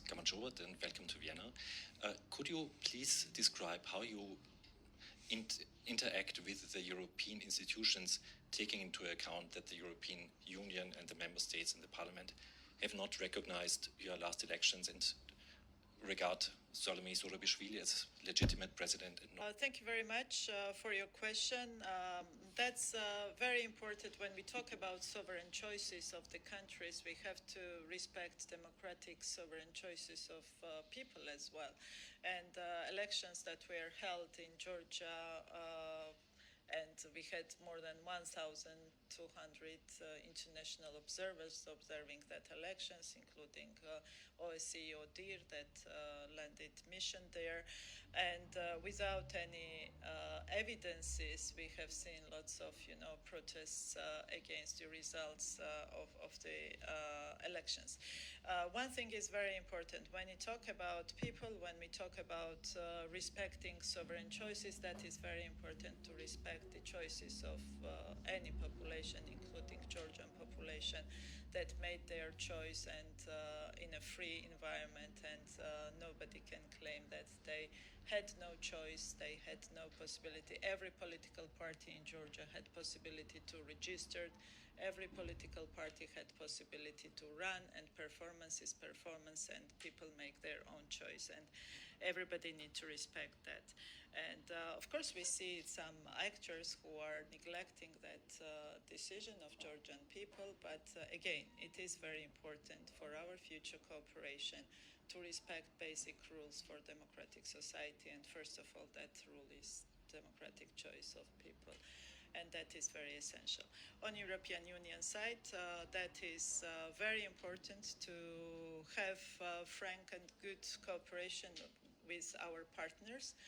Kamanchovat, and welcome to Vienna. Could you please describe how you interact with the European institutions, taking into account that the European Union and the member states and the Parliament have not recognized your last elections and regard Salome Zurabišvili as legitimate president? Thank you very much for your question. That's very important when we talk about sovereign choices of the countries. We have to respect democratic sovereign choices of people as well. And elections that were held in Georgia, and we had more than 1,200 international observers observing that elections, including OSCE ODIHR that landed mission there. And without any evidences, we have seen lots of, protests against the results of the elections. One thing is very important. When you talk about people, when we talk about respecting sovereign choices, that is very important to respect the choices of any population, including Georgian population, that made their choice and in a free environment, and nobody can claim that they had no choice, they had no possibility. Every political party in Georgia had possibility to register, every political party had possibility to run, and performance is performance, and people make their own choice, and everybody needs to respect that. And of course we see some actors who are neglecting that decision of Georgian people, but again, it is very important for our future cooperation to respect basic rules for democratic society, and first of all, that rule is democratic choice of people, and that is very essential. On European Union side, that is very important to have frank and good cooperation with our partners.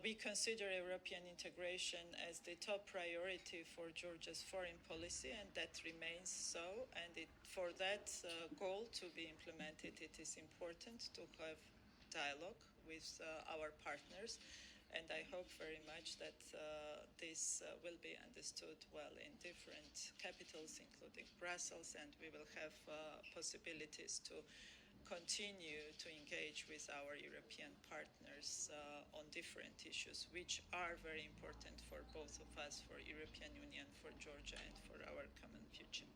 We consider European integration as the top priority for Georgia's foreign policy, and that remains so. And for that goal to be implemented, it is important to have dialogue with our partners. And I hope very much that this will be understood well in different capitals, including Brussels, and we will have possibilities to continue to engage with our European partners on different issues, which are very important for both of us, for European Union, for Georgia, and for our common future.